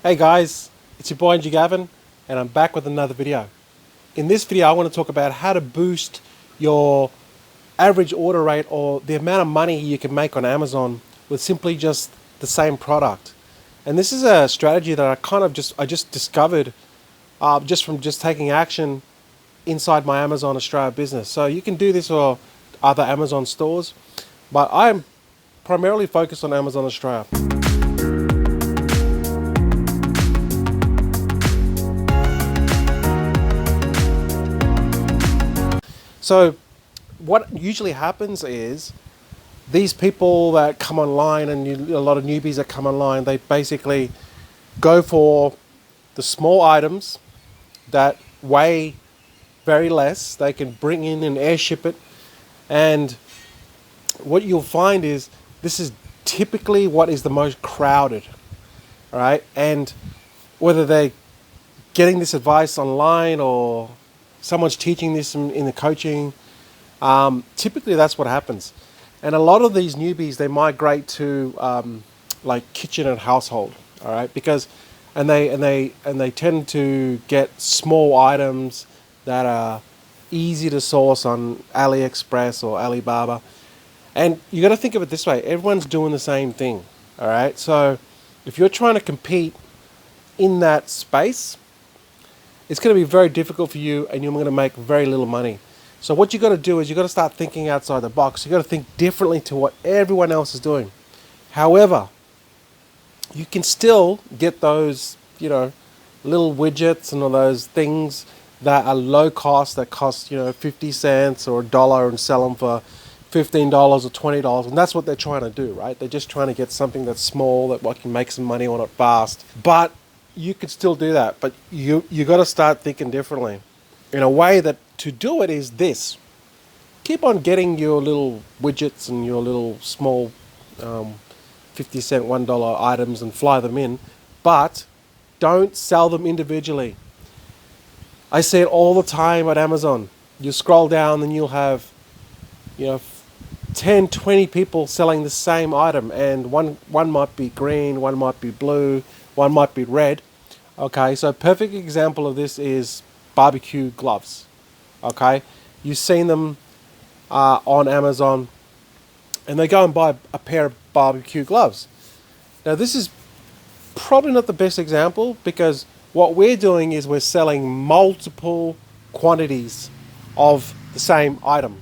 Hey guys, it's your boy Ng Gavin, and I'm back with another video. In this video, I want to talk about how to boost your average order rate or the amount of money you can make on Amazon with simply just the same product. And this is a strategy that I just discovered just from taking action inside my Amazon Australia business. So you can do this for other Amazon stores, but I'm primarily focused on Amazon Australia. So what usually happens is these people that come online, and a lot of newbies that come online, they basically go for the small items that weigh very less. They can bring in and airship it. And what you'll find is this is typically what is the most crowded, all right? And whether they're getting this advice online or someone's teaching this in the coaching, typically that's what happens. And a lot of these newbies, they migrate to like kitchen and household, all right? Because they tend to get small items that are easy to source on AliExpress or Alibaba. And you got to think of it this way: everyone's doing the same thing, all right? So if you're trying to compete in that space, it's going to be very difficult for you, and you're going to make very little money. So what you got to do is you got to start thinking outside the box. You got to think differently to what everyone else is doing. However, you can still get those, little widgets and all those things that are low cost, that cost, 50 cents or $1, and sell them for $15 or $20. And that's what they're trying to do, right? They're just trying to get something that's small, that can make some money on it fast. But you could still do that, but you got to start thinking differently. In a way that to do it is this: keep on getting your little widgets and your little small 50 cent, $1 items and fly them in, but don't sell them individually. I see it all the time at Amazon. You scroll down and you'll have 10, 20 people selling the same item, and one might be green, one might be blue, one might be red. Okay, so a perfect example of this is barbecue gloves. Okay, you've seen them on Amazon, and they go and buy a pair of barbecue gloves. Now this is probably not the best example, because what we're doing is we're selling multiple quantities of the same item.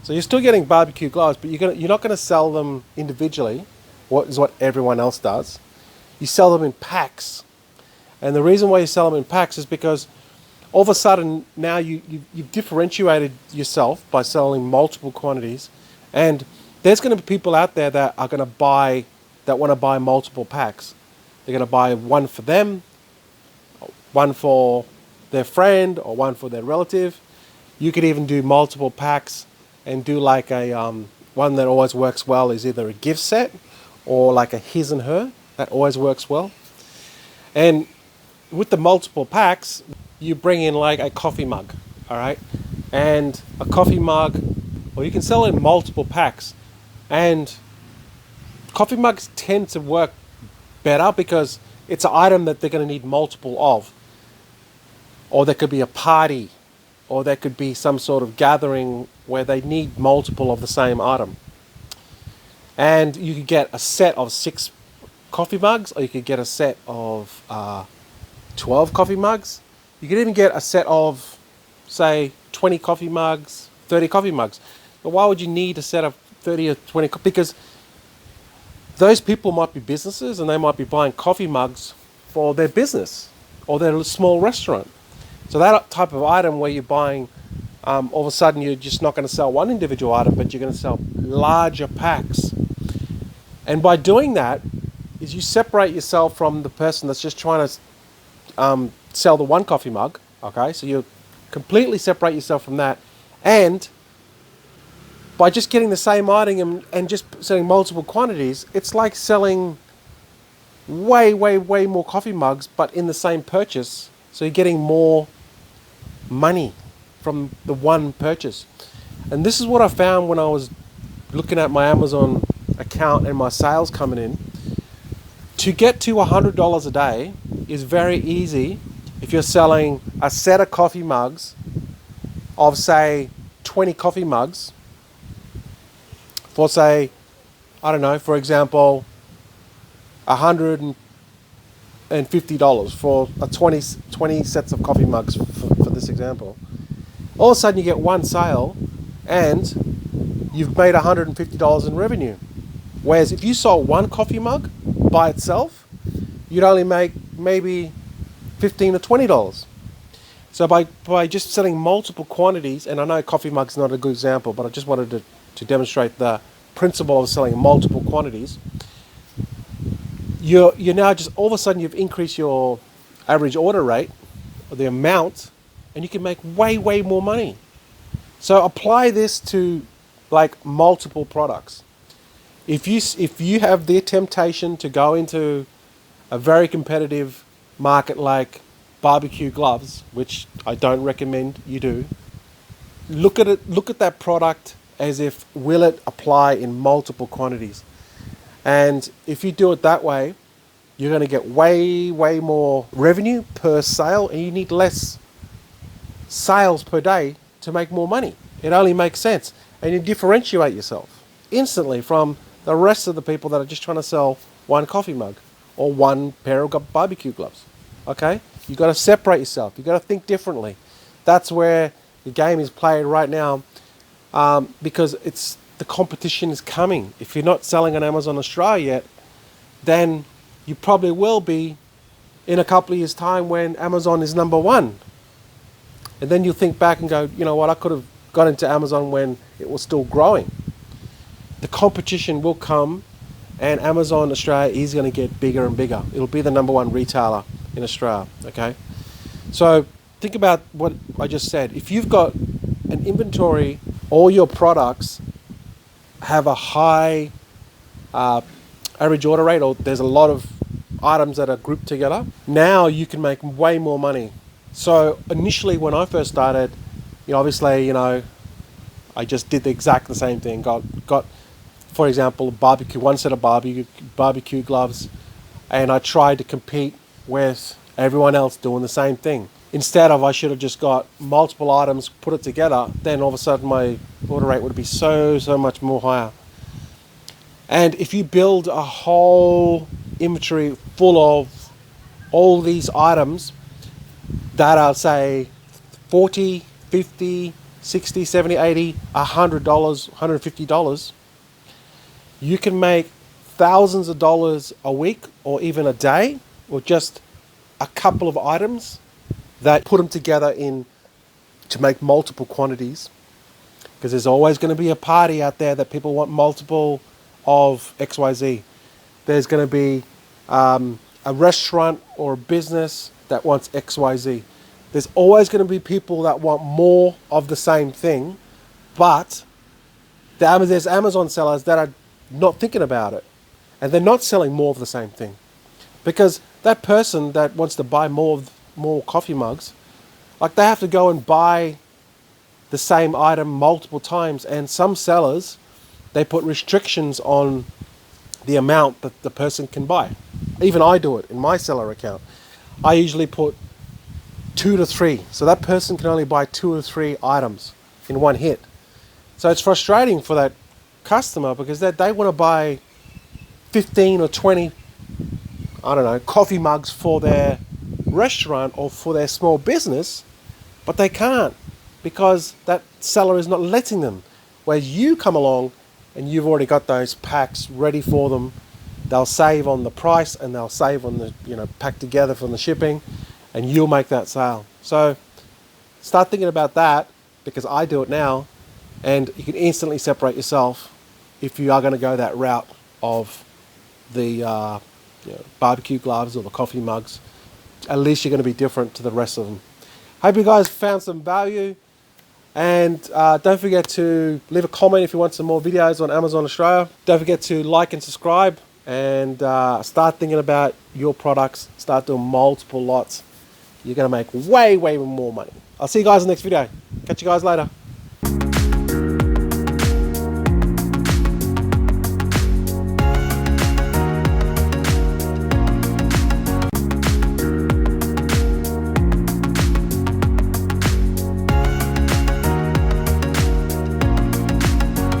So you're still getting barbecue gloves, but you're not going to sell them individually, what everyone else does. You sell them in packs. And the reason why you sell them in packs is because all of a sudden now you've differentiated yourself by selling multiple quantities, and there's going to be people out there that want to buy multiple packs. They're going to buy one for them, one for their friend, or one for their relative. You could even do multiple packs and do like a one that always works well is either a gift set or like a his and her. That always works well. And with the multiple packs, you bring in like a coffee mug, all right? And a coffee mug, or you can sell it in multiple packs. And coffee mugs tend to work better because it's an item that they're going to need multiple of. Or there could be a party, or there could be some sort of gathering where they need multiple of the same item. And you could get a set of 6 coffee mugs, or you could get a set of 12 coffee mugs. You could even get a set of, say, 20 coffee mugs, 30 coffee mugs. But why would you need a set of 30 or 20? Because those people might be businesses, and they might be buying coffee mugs for their business or their small restaurant. So that type of item where you're buying, all of a sudden you're just not going to sell one individual item, but you're going to sell larger packs. And by doing that, is you separate yourself from the person that's just trying to sell the one coffee mug. Okay, so you completely separate yourself from that, and by just getting the same item and just selling multiple quantities, it's like selling way more coffee mugs, but in the same purchase. So you're getting more money from the one purchase. And this is what I found when I was looking at my Amazon account and my sales coming in. To get to $100 a day is very easy if you're selling a set of coffee mugs of, say, 20 coffee mugs for, say, I don't know, for example, $150 for a 20 sets of coffee mugs for this example. All of a sudden you get one sale and you've made $150 in revenue. Whereas if you sold one coffee mug by itself, you'd only make maybe $15 or $20. So by just selling multiple quantities, and I know coffee mug's not a good example, but I just wanted to demonstrate the principle of selling multiple quantities, you're now just all of a sudden you've increased your average order rate, or the amount, and you can make way more money. So apply this to like multiple products. If you have the temptation to go into a very competitive market like barbecue gloves, which I don't recommend you do, look at that product as if will it apply in multiple quantities. And if you do it that way, you're going to get way more revenue per sale, and you need less sales per day to make more money. It only makes sense. And you differentiate yourself instantly from the rest of the people that are just trying to sell one coffee mug or one pair of barbecue gloves. Okay? You've got to separate yourself. You've got to think differently. That's where the game is played right now, because the competition is coming. If you're not selling on Amazon Australia yet, then you probably will be in a couple of years' time when Amazon is number one. And then you'll think back and go, you know what, I could have got into Amazon when it was still growing. The competition will come, and Amazon Australia is going to get bigger and bigger. It'll be the number one retailer in Australia, okay? So think about what I just said. If you've got an inventory, all your products have a high average order rate, or there's a lot of items that are grouped together, now you can make way more money. So initially when I first started, obviously, I just did the same thing. Got, for example, one set of barbecue gloves, and I tried to compete with everyone else doing the same thing. Instead of, I should have just got multiple items, put it together, then all of a sudden my order rate would be so much more higher. And if you build a whole inventory full of all these items that are, say, $40, $50, $60, $70, $80, $100, $150, you can make thousands of dollars a week or even a day, or just a couple of items that put them together to make multiple quantities. Because there's always going to be a party out there that people want multiple of XYZ. There's going to be a restaurant or a business that wants XYZ. There's always going to be people that want more of the same thing, but there's Amazon sellers that are not thinking about it, and they're not selling more of the same thing. Because that person that wants to buy more coffee mugs, like, they have to go and buy the same item multiple times, and some sellers, they put restrictions on the amount that the person can buy. Even I do it in my seller account. I usually put 2 to 3, so that person can only buy 2 or 3 items in one hit. So it's frustrating for that customer, because they want to buy 15 or 20, I don't know, coffee mugs for their restaurant or for their small business, but they can't, because that seller is not letting them. Whereas you come along and you've already got those packs ready for them, they'll save on the price, and they'll save on the packed together from the shipping, and you'll make that sale. So start thinking about that, because I do it now, and you can instantly separate yourself if you are going to go that route of the barbecue gloves or the coffee mugs. At least you're going to be different to the rest of them. Hope you guys found some value, and don't forget to leave a comment if you want some more videos on Amazon Australia. Don't forget to like and subscribe, and start thinking about your products. Start doing multiple lots. You're going to make way more money. I'll see you guys in the next video. Catch you guys later.